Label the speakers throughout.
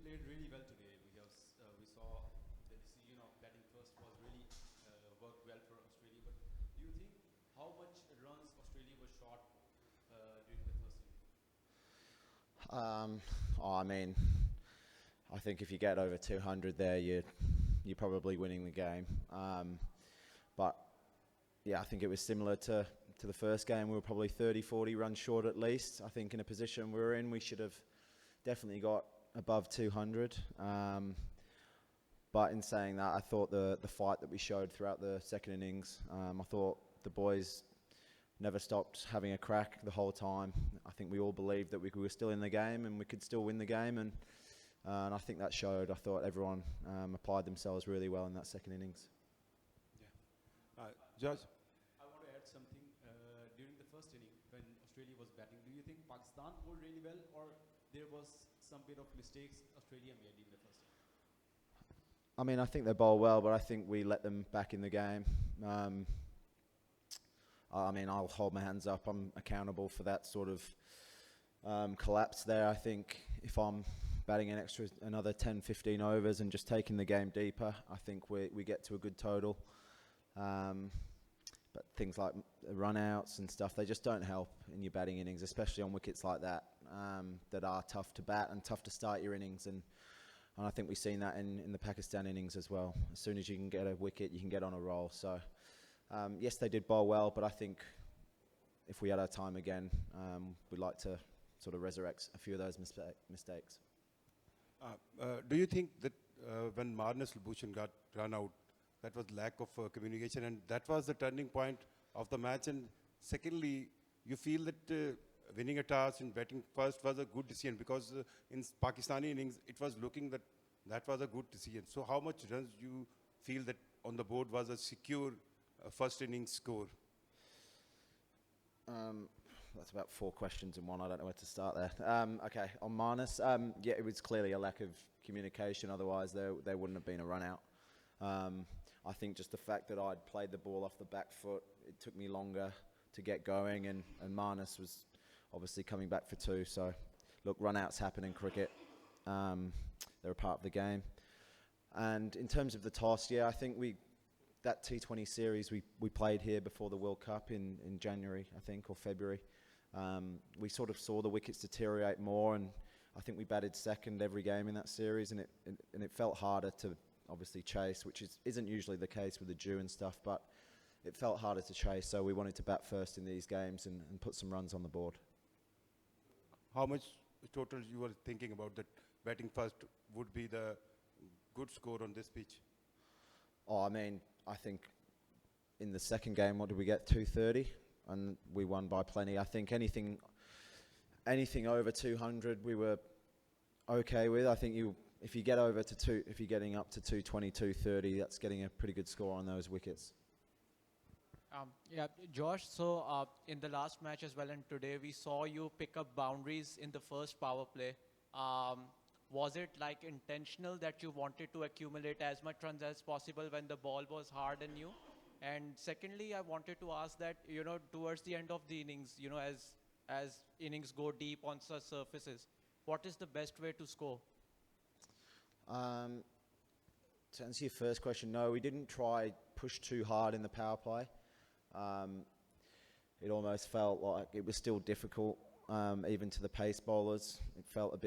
Speaker 1: played really well today because we saw the decision of batting first was really worked well for Australia. But do you think how much runs Australia was short during the first inning?
Speaker 2: I mean, I think if you get over 200 there, you're probably winning the game. But yeah, I think it was similar to the first game. We were probably 30, 40 runs short at least. I think in a position we were in, we should have definitely got above 200. But in saying that, I thought the fight that we showed throughout the second innings, I thought the boys never stopped having a crack the whole time. I think we all believed that we were still in the game and we could still win the game, and I think that showed. I thought everyone applied themselves really well in that second innings.
Speaker 3: Yeah. Josh?
Speaker 1: I want to add something. During the first inning, when Australia was batting, do you think Pakistan bowled really well, or there was some bit of mistakes Australia made in the first inning?
Speaker 2: I mean, I think they bowled well, but I think we let them back in the game. I mean, I'll hold my hands up. I'm accountable for that sort of collapse there. I think if I'm batting another 10, 15 overs and just taking the game deeper, I think we get to a good total. But things like run-outs and stuff, they just don't help in your batting innings, especially on wickets like that, that are tough to bat and tough to start your innings. And I think we've seen that in the Pakistan innings as well. As soon as you can get a wicket, you can get on a roll. So, yes, they did bowl well, but I think if we had our time again, we'd like to sort of resurrect a few of those mistakes.
Speaker 3: Do you think that when Marnus Bhushan got run out, that was lack of communication, and that was the turning point of the match? And secondly, you feel that winning a toss and batting first was a good decision, because in Pakistani innings, it was looking that was a good decision. So how much runs do you feel that on the board was a secure first innings score?
Speaker 2: That's about 4 questions in one. I don't know where to start there. Okay, on Marnus, yeah, it was clearly a lack of communication. Otherwise, there wouldn't have been a run out. I think just the fact that I'd played the ball off the back foot, it took me longer to get going, and Marnus was obviously coming back for 2. So, look, run-outs happen in cricket. They're a part of the game. And in terms of the toss, yeah, I think that T20 series we played here before the World Cup in January, I think, or February. We sort of saw the wickets deteriorate more, and I think we batted second every game in that series, and it felt harder to obviously chase, which isn't usually the case with the dew and stuff, but it felt harder to chase, so we wanted to bat first in these games and put some runs on the board.
Speaker 3: How much total you were thinking about that batting first would be the good score on this pitch?
Speaker 2: Oh, I mean, I think in the second game, what did we get? 230, and we won by plenty. I think anything over 200, we were okay with. I think if you get over to if you're getting up to 220, 230, that's getting a pretty good score on those wickets.
Speaker 4: Yeah, Josh, so in the last match as well and today, we saw you pick up boundaries in the first power play. Was it like intentional that you wanted to accumulate as much runs as possible when the ball was hard on you? And secondly, I wanted to ask that, towards the end of the innings, as innings go deep on such surfaces, what is the best way to score?
Speaker 2: To answer your first question, no, we didn't try push too hard in the power play. It almost felt like it was still difficult, even to the pace bowlers. It felt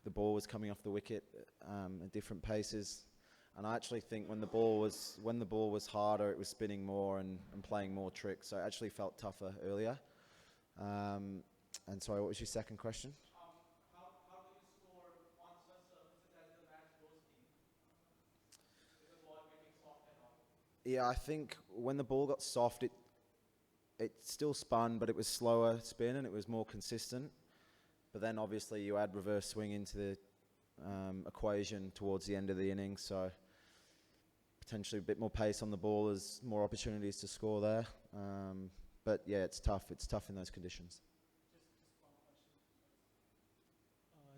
Speaker 2: the ball was coming off the wicket at different paces. And I actually think when the ball was harder, it was spinning more and playing more tricks. So it actually felt tougher earlier. And sorry, what was your second question?
Speaker 4: How do you score on such surfaces as the match goes deep? With the ball getting soft and all?
Speaker 2: Yeah, I think when the ball got soft, it still spun, but it was slower spin and it was more consistent. But then obviously you add reverse swing into the equation towards the end of the innings, so potentially a bit more pace on the ball, there's more opportunities to score there. But yeah, it's tough in those conditions.
Speaker 5: Just one question.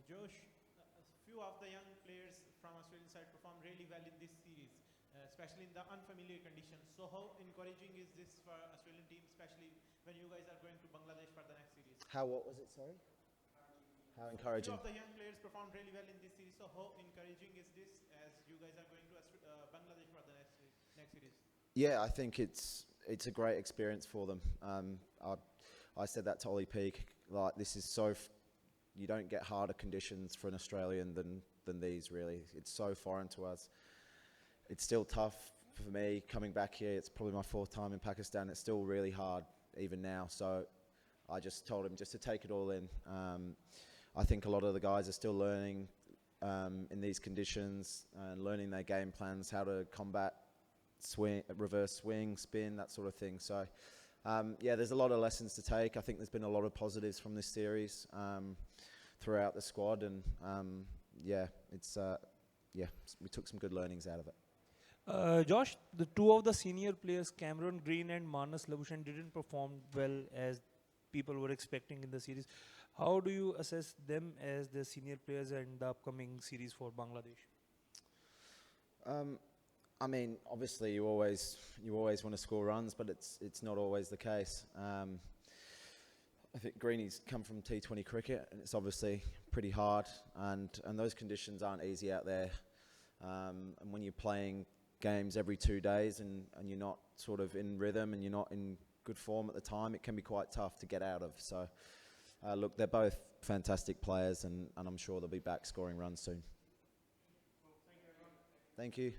Speaker 5: Josh, a few of the young players from Australian side performed really well in this series, especially in the unfamiliar conditions. So how encouraging is this for Australian team, especially when you guys are going to Bangladesh for the next series?
Speaker 2: What was it, sorry? How
Speaker 5: Few
Speaker 2: encouraging.
Speaker 5: of the young players performed really well in this series. So how encouraging is this as you guys are going to Bangladesh for the next series?
Speaker 2: Yeah, I think it's a great experience for them. I said that to Ollie Peak. Like, this is you don't get harder conditions for an Australian than these, really. It's so foreign to us. It's still tough for me coming back here. It's probably my 4th time in Pakistan. It's still really hard even now. So I just told him just to take it all in. I think a lot of the guys are still learning in these conditions and learning their game plans, how to combat swing, reverse swing, spin, that sort of thing. So yeah, there's a lot of lessons to take. I think there's been a lot of positives from this series throughout the squad, and yeah, we took some good learnings out of it.
Speaker 6: Josh, the two of the senior players, Cameron Green and Marnus Labuschagne, didn't perform well as people were expecting in the series. How do you assess them as the senior players in the upcoming series for Bangladesh?
Speaker 2: I mean, obviously, you always want to score runs, but it's not always the case. I think Greeny's come from T20 cricket, and it's obviously pretty hard, and those conditions aren't easy out there. And when you're playing games every 2 days and you're not sort of in rhythm and you're not in good form at the time, it can be quite tough to get out of. So, look, they're both fantastic players, and I'm sure they'll be back scoring runs soon. Thank you.